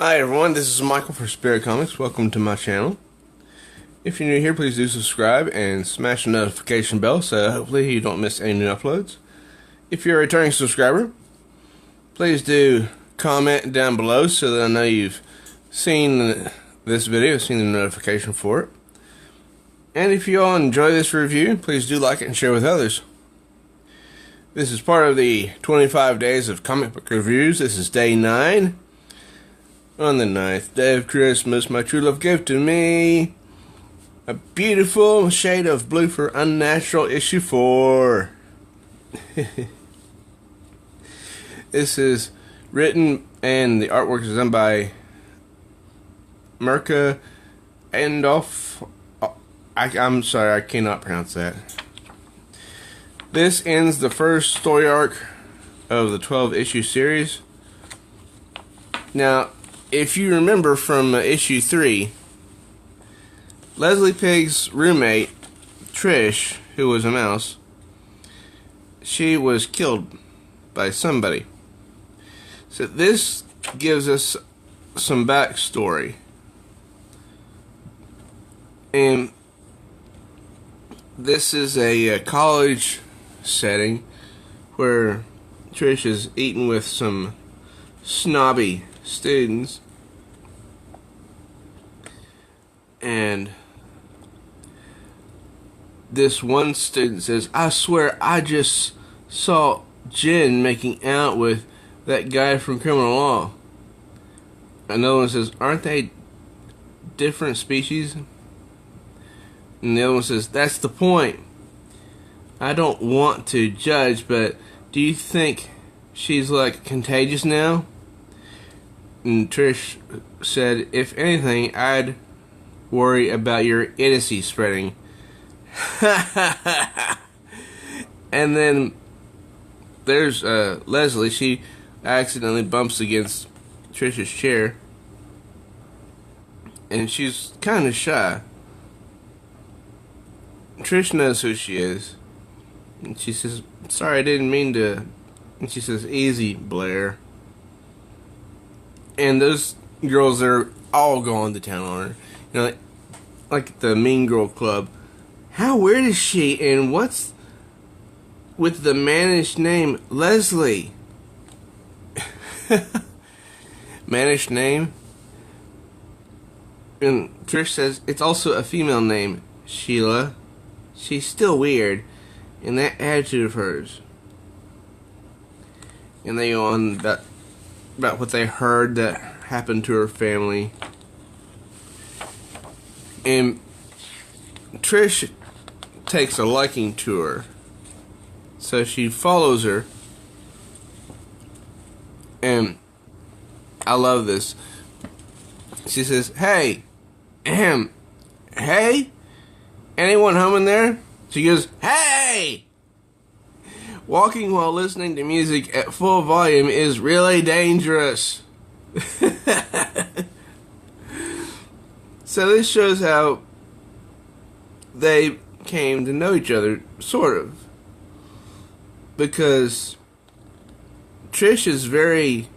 Hi everyone, this is Michael for Spirit Comics. Welcome to my channel. If you're new here, please do subscribe and smash the notification bell so hopefully you don't miss any new uploads. If you're a returning subscriber, please do comment down below so that I know you've seen this video, seen the notification for it. And if you all enjoy this review, please do like it and share with others. This is part of the 25 days of comic book reviews. This is day 9. On the 9th day of Christmas, my true love gave to me a beautiful shade of blue for Unnatural issue 4. This is written and the artwork is done by Mirka Andolfo. I'm sorry, I cannot pronounce that. This ends the first story arc of the 12-issue series. Now, if you remember from issue 3, Leslie Pig's roommate, Trish, who was a mouse, she was killed by somebody. So this gives us some backstory. And this is a college setting where Trish is eating with some snobby students, and this one student says, "I swear I just saw Jen making out with that guy from criminal law." Another one says, "Aren't they different species?" And the other one says, "That's the point. I don't want to judge, but do you think she's like contagious now?" And Trish said, "If anything, I'd worry about your idiocy spreading." And then there's Leslie. She accidentally bumps against Trish's chair, and she's kind of shy. Trish knows who she is, and she says, "Sorry, I didn't mean to." And she says, "Easy, Blair." And those girls are all going to town on her. You know, like the Mean Girl Club. How weird is she? And what's with the mannish name Leslie? Mannish name? And Trish says, "It's also a female name, Sheila. She's still weird. And that attitude of hers." And they go on about what they heard that happened to her family. And Trish takes a liking to her, so she follows her. And I love this. She says, "Hey, hey, anyone home in there?" She goes, "Hey! Walking while listening to music at full volume is really dangerous." So this shows how they came to know each other, sort of. Because Trish is very,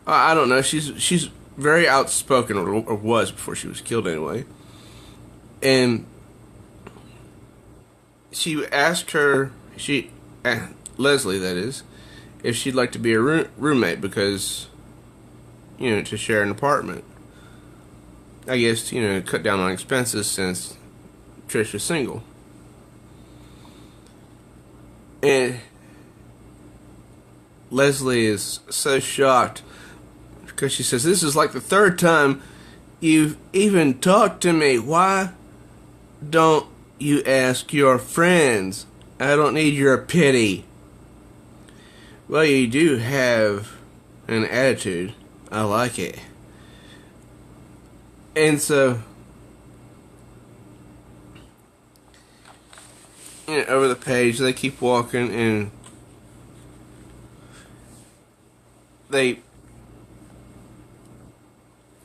I don't know, she's very outspoken, or was before she was killed anyway. And she asked her, Leslie that is, if she'd like to be a roommate because, you know, to share an apartment. I guess, you know, cut down on expenses since Trish is single. And Leslie is so shocked because she says, "This is like the 3rd time you've even talked to me. Why don't you ask your friends? I don't need your pity." "Well, you do have an attitude. I like it." And so, you know, over the page, they keep walking, and they,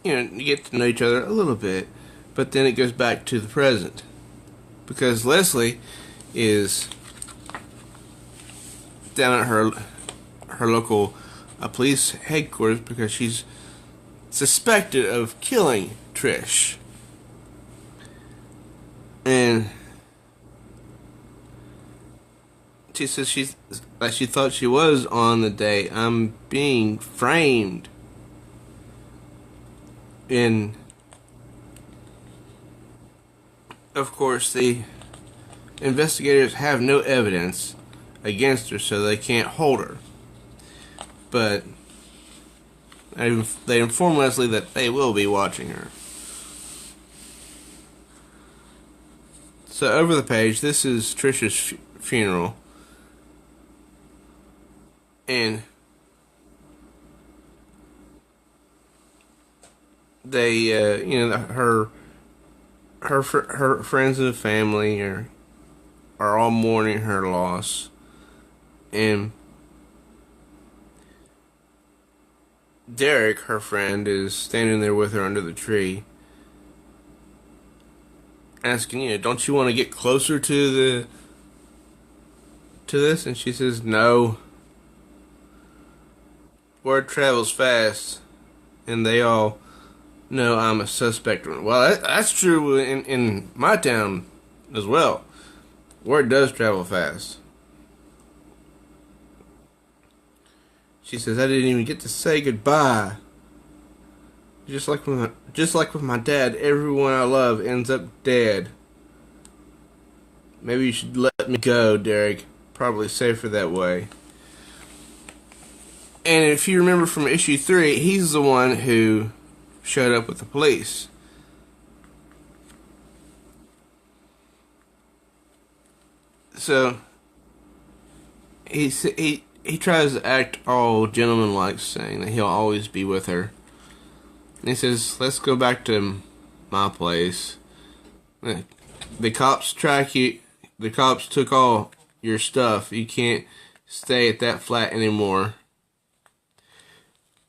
you know, get to know each other a little bit, but then it goes back to the present, because Leslie is down at her local police headquarters because she's suspected of killing Trish. And she says she thought she was on the day. I'm being framed. And of course, the investigators have no evidence against her, so they can't hold her. But they inform Leslie that they will be watching her. So over the page, this is Trish's funeral. And they, her friends and family are all mourning her loss. And Derek, her friend, is standing there with her under the tree, asking, don't you want to get closer to this? And she says, no. Word travels fast, and they all know I'm a suspect. Well, that's true in my town as well. Word does travel fast. She says, I didn't even get to say goodbye. Just like with my dad, everyone I love ends up dead. Maybe you should let me go, Derek. Probably safer that way. And if you remember from issue 3, he's the one who showed up with the police. So he tries to act all gentlemanlike, saying that he'll always be with her. And he says, let's go back to my place. The cops track you. The cops took all your stuff. You can't stay at that flat anymore.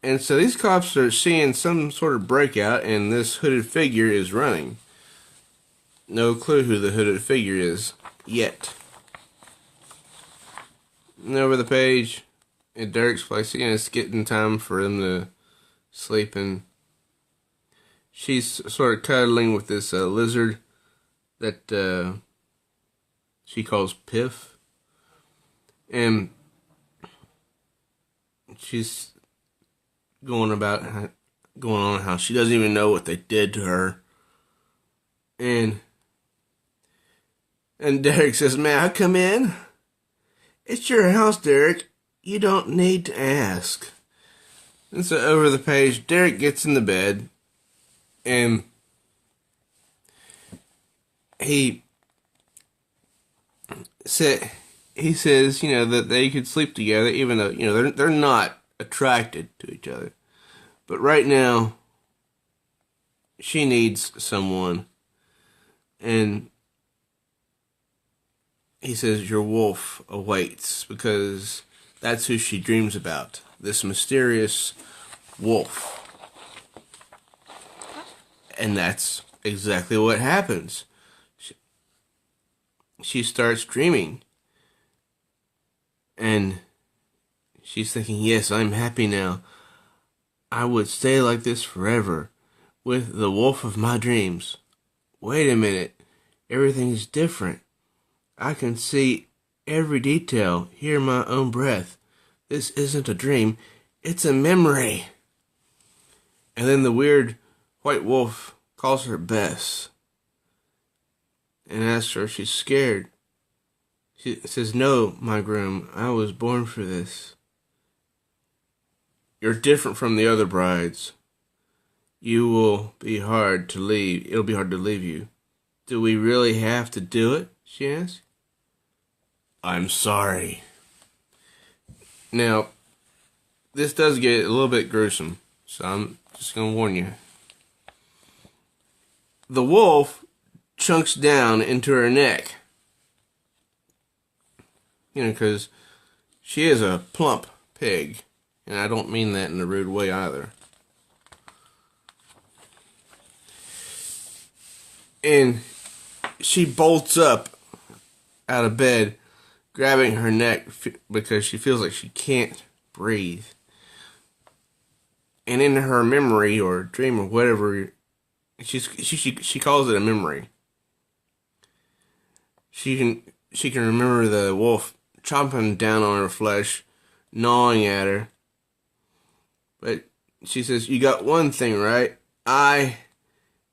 And so these cops are seeing some sort of breakout, and this hooded figure is running. No clue who the hooded figure is yet. And over the page, at Derek's place, it's getting time for them to sleep, and she's sort of cuddling with this lizard that she calls Piff. And she's going on how she doesn't even know what they did to her. And Derek says, "May I come in?" "It's your house, Derek. You don't need to ask." And so over the page, Derek gets in the bed, and he says, that they could sleep together, even though, they're not attracted to each other. But right now, she needs someone. And he says, your wolf awaits, because that's who she dreams about. This mysterious wolf. And that's exactly what happens. She starts dreaming. And she's thinking, yes, I'm happy now. I would stay like this forever, with the wolf of my dreams. Wait a minute. Everything's different. I can see every detail, hear my own breath. This isn't a dream. It's a memory. And then the weird white wolf calls her Bess and asks her if she's scared. She says, "No, my groom, I was born for this. You're different from the other brides. You will be hard to leave. It'll be hard to leave you." "Do we really have to do it?" she asks. "I'm sorry." Now, this does get a little bit gruesome, so I'm just going to warn you. The wolf chunks down into her neck. Because she is a plump pig. And I don't mean that in a rude way either. And she bolts up out of bed, grabbing her neck because she feels like she can't breathe. And in her memory or dream or whatever, she calls it a memory. She can remember the wolf chomping down on her flesh, gnawing at her. But she says, "You got one thing right. I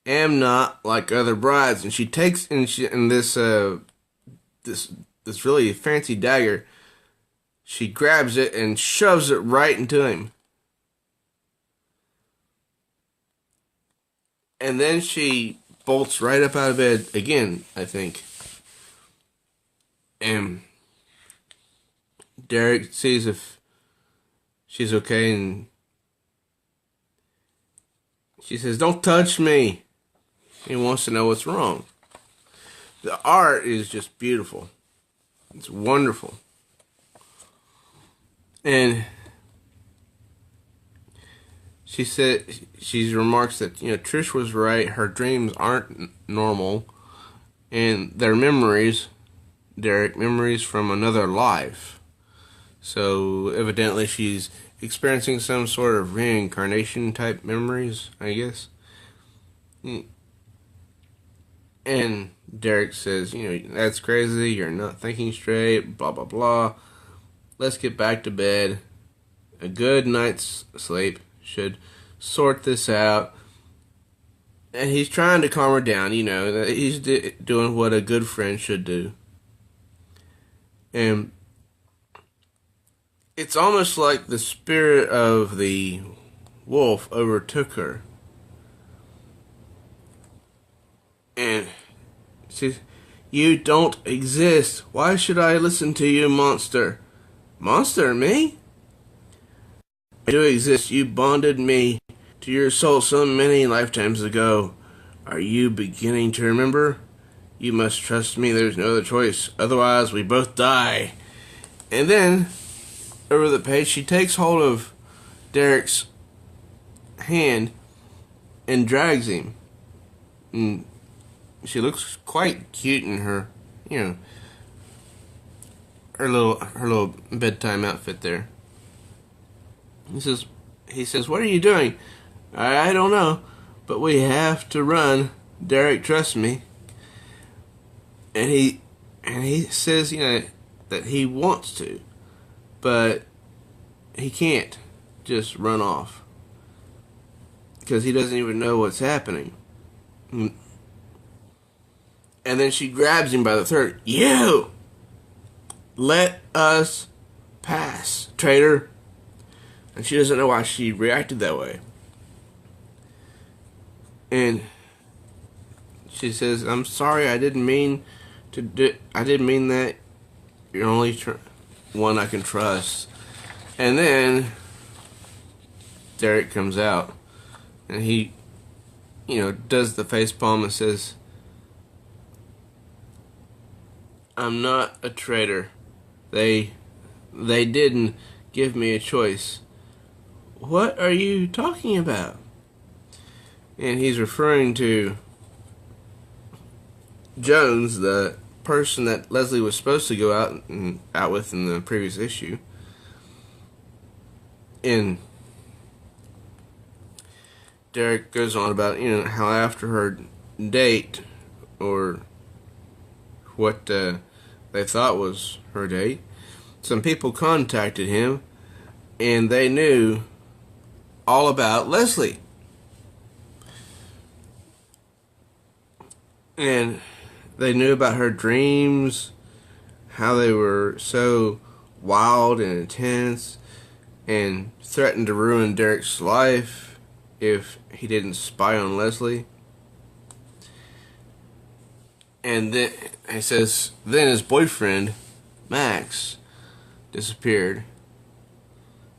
am not like other brides." And she takes this really fancy dagger. She grabs it and shoves it right into him. And then she bolts right up out of bed again, I think. And Derek sees if she's okay, and she says, "Don't touch me." He wants to know what's wrong. The art is just beautiful. It's wonderful. And she remarks that, Trish was right. Her dreams aren't normal, and they're memories, Derek, memories from another life. So evidently she's experiencing some sort of reincarnation type memories, I guess. And Derek says, "That's crazy. You're not thinking straight. Blah blah blah. Let's get back to bed. A good night's sleep should sort this out." And he's trying to calm her down, that he's doing what a good friend should do. And it's almost like the spirit of the wolf overtook her. And she says, "You don't exist. Why should I listen to you, monster?" "Monster, me? I do exist. You bonded me to your soul so many lifetimes ago. Are you beginning to remember? You must trust me. There's no other choice. Otherwise, we both die." And then, over the page, she takes hold of Derek's hand and drags him. And she looks quite cute in her, her little bedtime outfit there. He says, "What are you doing?" I don't know, but we have to run. Derek, trust me." And he says, that he wants to, but he can't just run off because he doesn't even know what's happening. And then she grabs him by the throat. "You! Let us pass, traitor." And she doesn't know why she reacted that way. And she says, "I'm sorry, I didn't mean I didn't mean that. You're only one I can trust." And then Derek comes out, and he, does the face palm and says, "I'm not a traitor. They didn't give me a choice." "What are you talking about?" And he's referring to Jones, the person that Leslie was supposed to go out with in the previous issue. And Derek goes on about, how after her date, or what they thought was her date, some people contacted him, and they knew all about Leslie. And they knew about her dreams, how they were so wild and intense, and threatened to ruin Derek's life if he didn't spy on Leslie. And then he says, then his boyfriend, Max, disappeared.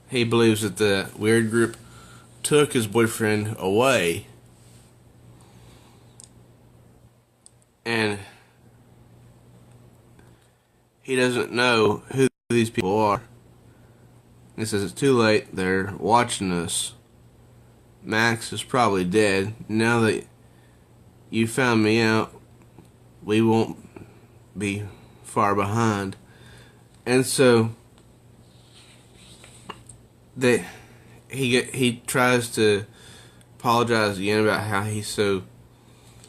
He believes that the weird group took his boyfriend away. And he doesn't know who these people are. He says it's too late, they're watching us. Max is probably dead. Now that you found me out, we won't be far behind. And so he tries to apologize again about how he's so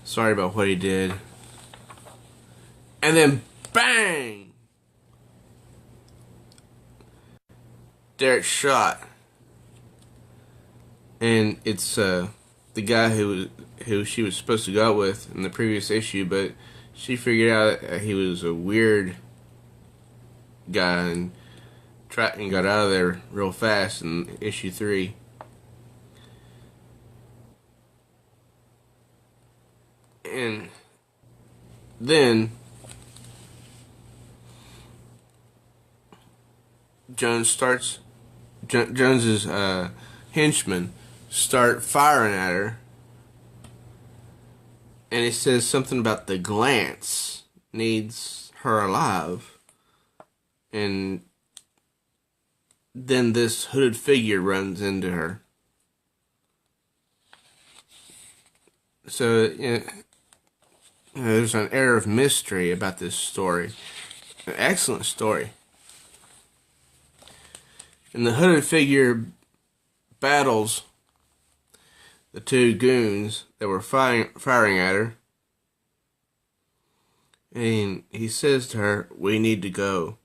sorry about what he did, and then bang, Derek's shot, and it's the guy who she was supposed to go out with in the previous issue, but she figured out he was a weird guy and got out of there real fast in issue 3. And then Jones's henchmen start firing at her, and it says something about the glance needs her alive, and then this hooded figure runs into her. So there's an air of mystery about this story. An excellent story. And the hooded figure battles the two goons that were firing at her. And he says to her, "We need to go."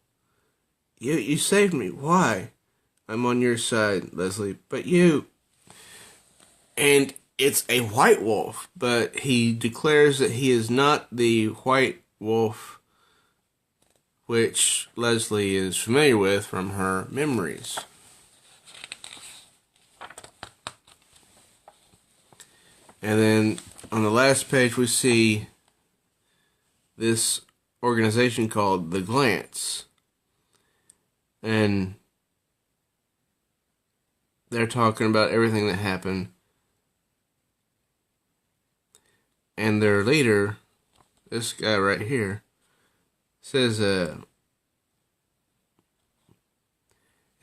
You saved me. Why? I'm on your side, Leslie. But you... And it's a white wolf, but he declares that he is not the white wolf which Leslie is familiar with from her memories. And then on the last page we see this organization called The Glance. And they're talking about everything that happened. And their leader, this guy right here, says, it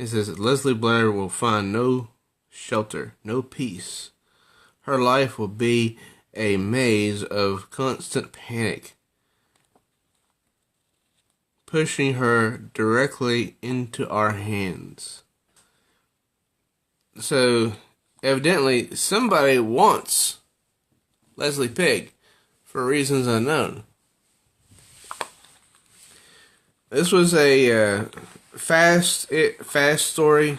says, Leslie Blair will find no shelter, no peace. Her life will be a maze of constant panic, pushing her directly into our hands. So, evidently, somebody wants Leslie Pig for reasons unknown. This was a fast story.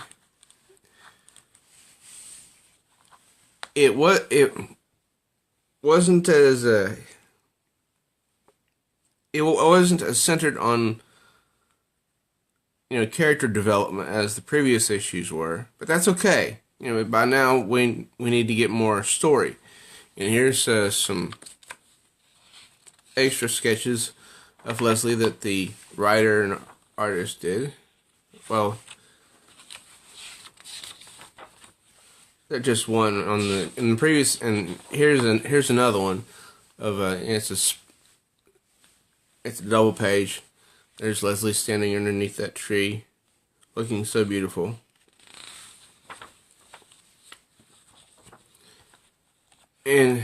It wasn't as centered on character development as the previous issues were, but that's okay. By now we need to get more story. And here's some extra sketches of Leslie that the writer and artist did. Well, they're just one in the previous, and here's another one of it's a double page. There's Leslie standing underneath that tree, looking so beautiful. And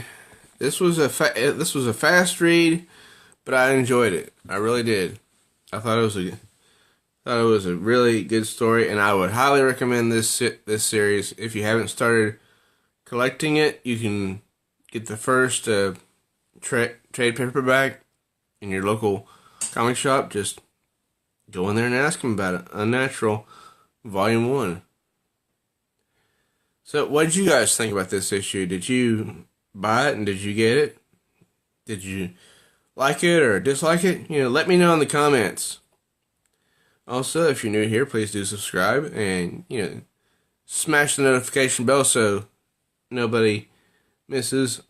this was a fast read, but I enjoyed it. I really did. I thought it was a really good story, and I would highly recommend this series. If you haven't started collecting it, you can get the first trade paperback in your local comic shop. Just go in there and ask them about it. Unnatural, Volume 1. So, what did you guys think about this issue? Did you buy it, and did you get it? Did you like it or dislike it? Let me know in the comments. Also, if you're new here, please do subscribe and, smash the notification bell so nobody misses,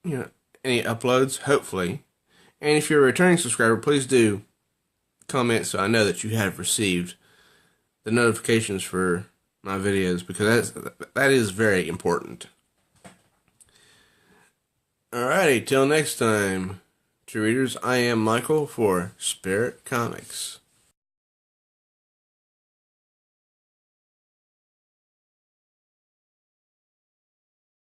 any uploads, hopefully. And if you're a returning subscriber, please do comment so I know that you have received the notifications for my videos, because that is very important. Alrighty, till next time, true readers, I am Michael for Spirit Comics.